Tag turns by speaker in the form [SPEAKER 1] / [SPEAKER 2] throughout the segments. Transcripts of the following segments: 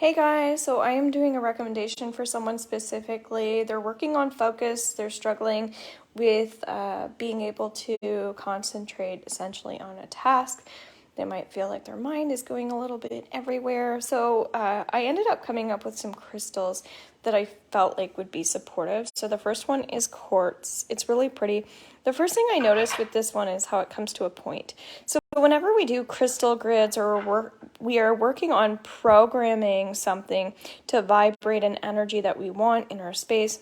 [SPEAKER 1] Hey guys, so I am doing a recommendation for someone specifically. They're working on focus, they're struggling with being able to concentrate essentially on a task. They might feel like their mind is going a little bit everywhere. So I ended up coming up with some crystals that I felt like would be supportive. So the first one is quartz. It's really pretty. The first thing I noticed with this one is how it comes to a point. So whenever we do crystal grids or we are working on programming something to vibrate an energy that we want in our space,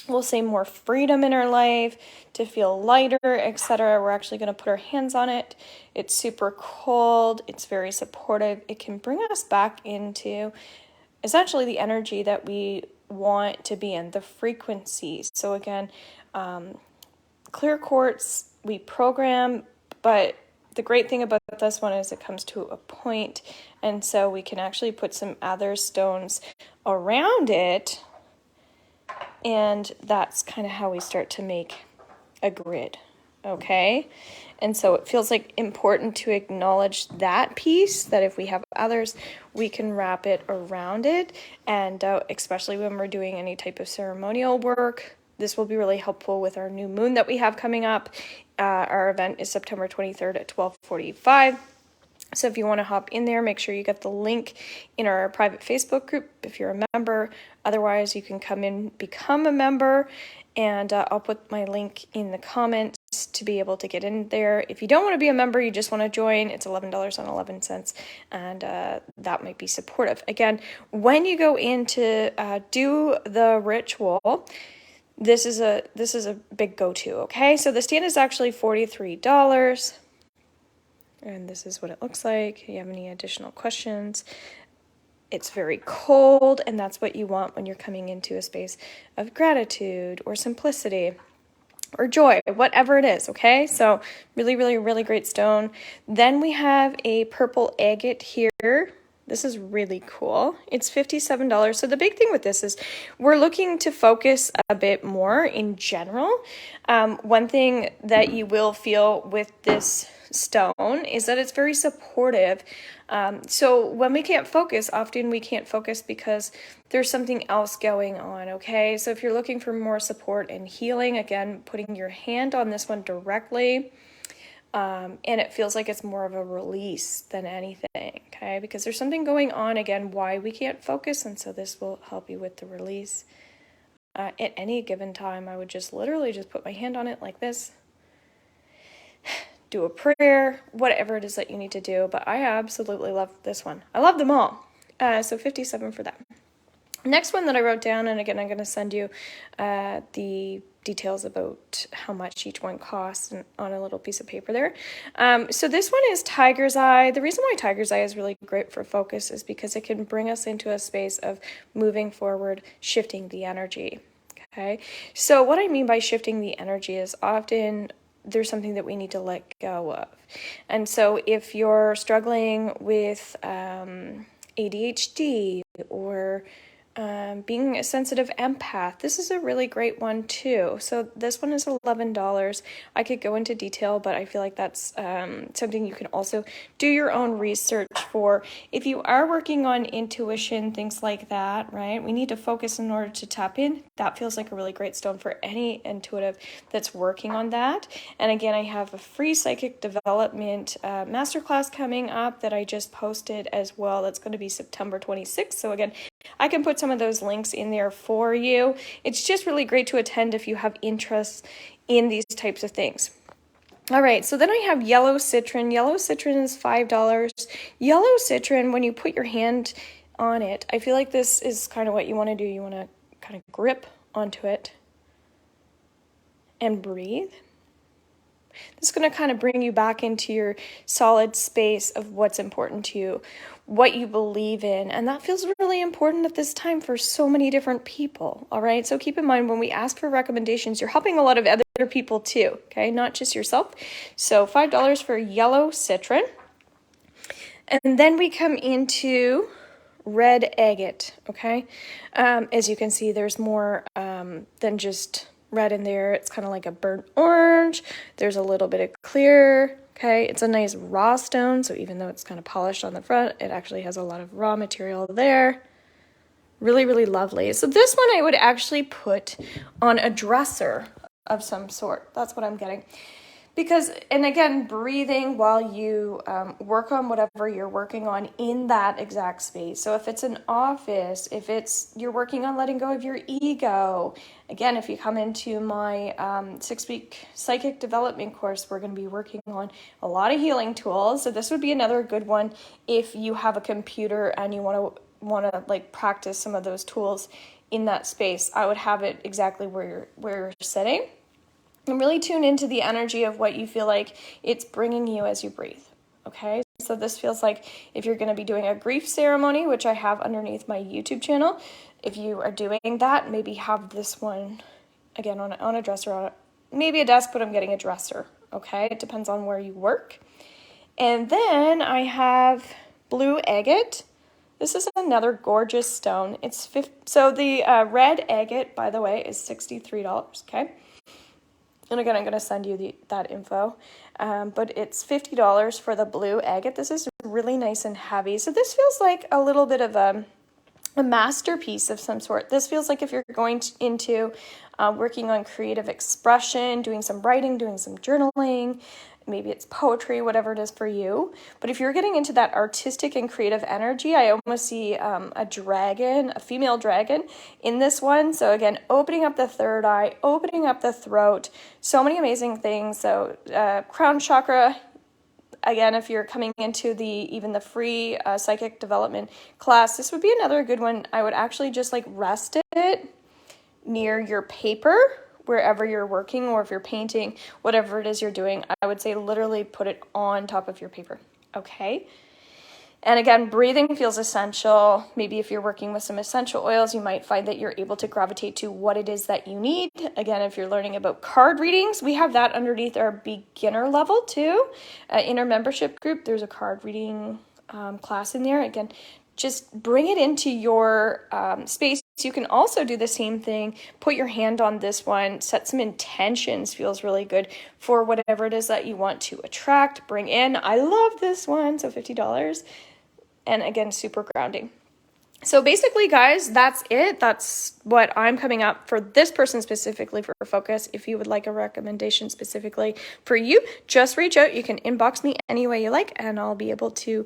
[SPEAKER 1] we'll say more freedom in our life, to feel lighter, etc. We're actually going to put our hands on it. It's super cold. It's very supportive. It can bring us back into essentially the energy that we want to be in, the frequencies. So again, clear quartz, we program, but the great thing about this one is it comes to a point, and so we can actually put some other stones around it, and that's kind of how we start to make a grid, okay? And so it feels like important to acknowledge that piece, that if we have others, we can wrap it around it, and especially when we're doing any type of ceremonial work, this will be really helpful with our new moon that we have coming up. Our event is September 23rd at 12:45. So if you want to hop in there, make sure you get the link in our private Facebook group if you're a member. Otherwise, you can come in, become a member, and I'll put my link in the comments to be able to get in there. If you don't want to be a member, you just want to join, it's $11.11, and that might be supportive. Again, when you go in to do the ritual, this is a big go-to, okay? So the stand is actually $43. And this is what it looks like. If you have any additional questions, it's very cold, and that's what you want when you're coming into a space of gratitude or simplicity or joy, whatever it is, okay? So really, really, really great stone. Then we have a purple agate here. This is really cool. It's $57. So the big thing with this is we're looking to focus a bit more in general. One thing that you will feel with this stone is that it's very supportive. So when we can't focus, often we can't focus because there's something else going on, okay? So if you're looking for more support and healing, again, putting your hand on this one directly, and it feels like it's more of a release than anything, okay? Because there's something going on, again, why we can't focus, and so this will help you with the release. At any given time, I would just literally just put my hand on it like this, do a prayer, whatever it is that you need to do, but I absolutely love this one. I love them all. So $57 for that. Next one that I wrote down, and again, I'm going to send you the details about how much each one costs on a little piece of paper there. So this one is Tiger's Eye. The reason why Tiger's Eye is really great for focus is because it can bring us into a space of moving forward, shifting the energy. Okay, so what I mean by shifting the energy is often there's something that we need to let go of. And so if you're struggling with ADHD or being a sensitive empath, this is a really great one too. So this one is $11. I could go into detail, but I feel like that's something you can also do your own research for. If you are working on intuition, things like that, right? We need to focus in order to tap in. That feels like a really great stone for any intuitive that's working on that. And again, I have a free psychic development masterclass coming up that I just posted as well. That's going to be September 26th. So again, I can put some of those links in there for you. It's just really great to attend if you have interest in these types of things. All right, so then I have yellow citron. Yellow citron is $5. Yellow citron, when you put your hand on it, I feel like this is kind of what you want to do. You want to kind of grip onto it and breathe. This is going to kind of bring you back into your solid space of what's important to you, what you believe in, and that feels really important at this time for so many different people, all right? So keep in mind, when we ask for recommendations, you're helping a lot of other people too, okay? Not just yourself. So $5 for yellow citron. And then we come into red agate, okay? As you can see, there's more than just red in there. It's kind of like a burnt orange. There's a little bit of clear, Okay, it's a nice raw stone, so even though it's kind of polished on the front, it actually has a lot of raw material there. Really, really lovely. So this one I would actually put on a dresser of some sort. That's what I'm getting. Because, and again, breathing while you work on whatever you're working on in that exact space. So if it's an office, if it's you're working on letting go of your ego. Again, if you come into my 6-week psychic development course, we're going to be working on a lot of healing tools. So this would be another good one if you have a computer and you want to like practice some of those tools in that space. I would have it exactly where you're sitting. And really tune into the energy of what you feel like it's bringing you as you breathe, okay? So this feels like if you're going to be doing a grief ceremony, which I have underneath my YouTube channel, if you are doing that, maybe have this one, again, on a dresser, maybe a desk, but I'm getting a dresser, okay? It depends on where you work. And then I have blue agate. This is another gorgeous stone. So the red agate, by the way, is $63, okay? And again, I'm going to send you that info. But it's $50 for the blue agate. This is really nice and heavy. So this feels like a little bit of a masterpiece of some sort. This feels like if you're going into working on creative expression, doing some writing, doing some journaling, maybe it's poetry, whatever it is for you. But if you're getting into that artistic and creative energy, I almost see a dragon, a female dragon in this one. So again, opening up the third eye, opening up the throat, so many amazing things. So crown chakra, again, if you're coming into even the free psychic development class, this would be another good one. I would actually just like rest it near your paper, wherever you're working, or if you're painting, whatever it is you're doing, I would say literally put it on top of your paper, okay? And again, breathing feels essential. Maybe if you're working with some essential oils, you might find that you're able to gravitate to what it is that you need. Again, if you're learning about card readings, we have that underneath our beginner level too. In our membership group, there's a card reading class in there. Again, just bring it into your space. You can also do the same thing. Put your hand on this one. Set some intentions. Feels really good for whatever it is that you want to attract, bring in. I love this one. So $50. And again, super grounding. So basically, guys, that's it. That's what I'm coming up for this person specifically for focus. If you would like a recommendation specifically for you, just reach out. You can inbox me any way you like, and I'll be able to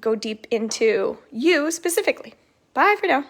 [SPEAKER 1] go deep into you specifically. Bye for now.